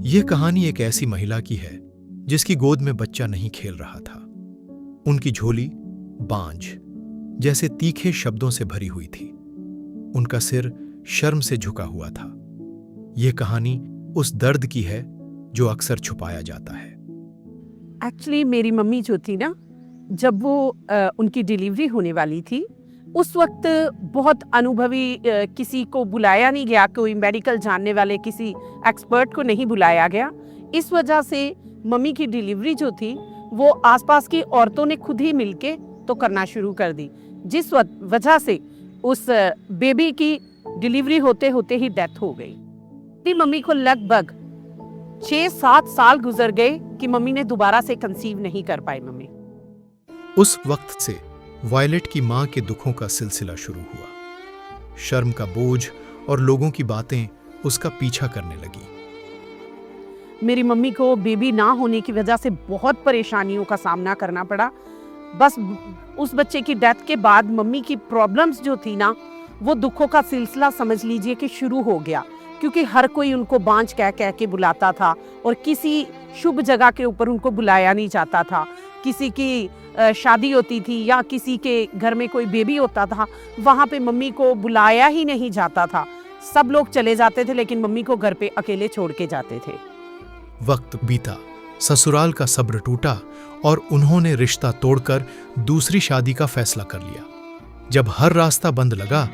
यह कहानी एक ऐसी महिला की है जिसकी गोद में बच्चा नहीं खेल रहा था। उनकी झोली बांझ जैसे तीखे शब्दों से भरी हुई थी। उनका सिर शर्म से झुका हुआ था। यह कहानी उस दर्द की है जो अक्सर छुपाया जाता है। एक्चुअली मेरी मम्मी जो थी ना, जब वो उनकी डिलीवरी होने वाली थी, उस वक्त बहुत अनुभवी किसी को बुलाया नहीं गया, कोई मेडिकल जानने वाले किसी एक्सपर्ट को नहीं बुलाया गया। इस वजह से मम्मी की डिलीवरी जो थी वो आसपास की औरतों ने खुद ही मिलके तो करना शुरू कर दी, जिस वजह से उस बेबी की डिलीवरी होते होते ही डेथ हो गई। मेरी मम्मी को लगभग 6-7 साल गुजर गए कि मम्मी ने दोबारा से कंसीव नहीं कर पाई। मम्मी उस वक्त से वायलेट की मां के दुखों का सिलसिला शुरू हुआ। शर्म का बोझ और लोगों की बातें उसका पीछा करने लगी। मेरी मम्मी को बेबी ना होने की वजह से बहुत परेशानियों का सामना करना पड़ा। बस उस बच्चे की डेथ के बाद मम्मी की प्रॉब्लम्स जो थी ना, वो दुखों का सिलसिला समझ लीजिए कि शुरू हो गया, क्योंकि हर कोई उनको बांझ कह कह के बुलाता था और किसी शुभ जगह के ऊपर उनको बुलाया नहीं जाता था। किसी की शादी होती थी या किसी के घर में कोई बेबी होता था, वहाँ पे मम्मी को बुलाया ही नहीं जाता था। सब लोग चले जाते थे लेकिन मम्मी को घर पे अकेले छोड़ के जाते थे। वक्त बीता, ससुराल का सब्र टूटा और उन्होंने रिश्ता तोड़कर दूसरी शादी का फैसला कर लिया। जब हर रास्ता बंद लगा,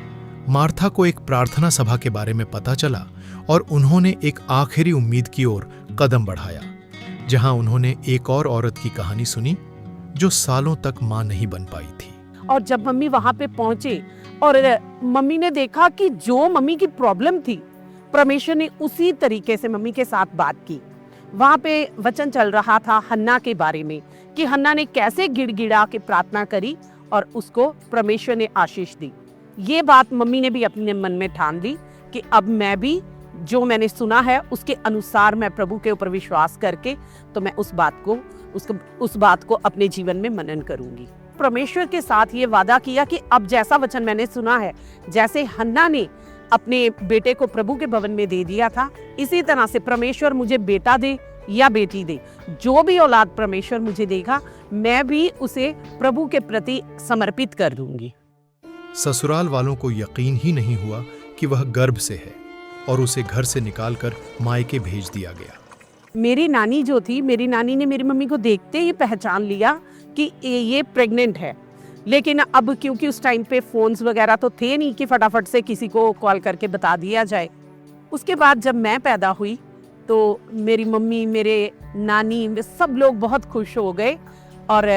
मार्था को एक प्रार्थना सभा के बारे में पता चला और उन्होंने एक आखिरी उम्मीद की ओर कदम बढ़ाया, जहां उन्होंने एक और औरत की कहानी सुनी जो सालों तक मां नहीं बन पाई थी। और जब मम्मी वहां पे पहुंचे और मम्मी ने देखा कि जो मम्मी की प्रॉब्लम थी, परमेश्वर ने उसी तरीके से मम्मी के साथ बात की। वहां पे वचन चल रहा था हन्ना के बारे में कि हन्ना ने कैसे गिड़गिड़ा के प्रार्थना करी और उसको परमेश्वर ने आशीष दी। ये बात मम्मी ने भी अपने मन में ठान ली कि अब मैं भी जो मैंने सुना है उसके अनुसार मैं प्रभु के ऊपर विश्वास करके तो मैं उस बात को अपने जीवन में मनन करूंगी। परमेश्वर के साथ ये वादा किया कि अब जैसा वचन मैंने सुना है, जैसे हन्ना ने अपने बेटे को प्रभु के भवन में दे दिया था, इसी तरह से परमेश्वर मुझे बेटा दे या बेटी दे, जो भी औलाद परमेश्वर मुझे देगा, मैं भी उसे प्रभु के प्रति समर्पित कर दूंगी। ससुराल वालों को यकीन ही नहीं हुआ कि वह गर्भ से है और उसे घर से निकालकर मायके भेज दिया गया। मेरी नानी जो थी, मेरी नानी ने मेरी मम्मी को देखते ही पहचान लिया कि ये प्रेग्नेंट है। लेकिन अब क्योंकि उस टाइम पे फोन्स वगैरह तो थे नहीं कि फटाफट से किसी को कॉल करके बता दिया जाए। उसके बाद जब मैं पैदा हुई तो मेरी मम्मी, मेरे नानी, सब लोग बहुत खुश हो गए और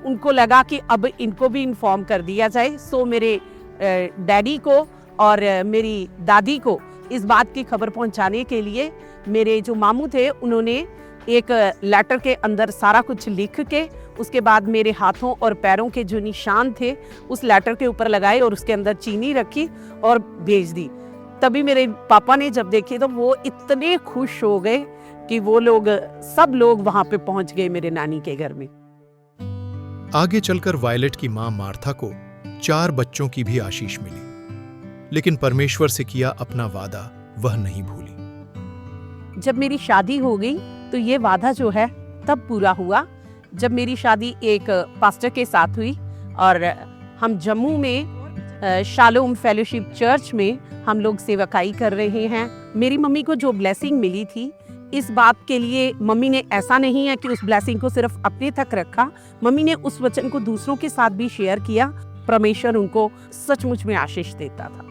उनको लगा कि अब इनको भी इन्फॉर्म कर दिया जाए। सो मेरे डैडी को और मेरी दादी को इस बात की खबर पहुंचाने के लिए मेरे जो मामू थे, उन्होंने एक लेटर के अंदर सारा कुछ लिख के उसके बाद मेरे हाथों और पैरों के जो निशान थे उस लेटर के ऊपर लगाए और उसके अंदर चीनी रखी और भेज दी। तभी मेरे पापा ने जब देखे तो वो इतने खुश हो गए कि वो लोग, सब लोग वहां पे पहुंच गए मेरे नानी के घर में। आगे चलकर वायलेट की मां मार्था को 4 बच्चों की भी आशीष मिली, लेकिन परमेश्वर से किया अपना वादा वह नहीं भूली। जब मेरी शादी हो गई तो ये वादा जो है तब पूरा हुआ जब मेरी शादी एक पास्टर के साथ हुई और हम जम्मू में शालोम फेलोशिप चर्च में हम लोग सेवकाई कर रहे हैं। मेरी मम्मी को जो ब्लेसिंग मिली थी, इस बात के लिए मम्मी ने ऐसा नहीं है कि उस ब्लेसिंग को सिर्फ अपने तक रखा, मम्मी ने उस वचन को दूसरों के साथ भी शेयर किया। परमेश्वर उनको सचमुच में आशीष देता था।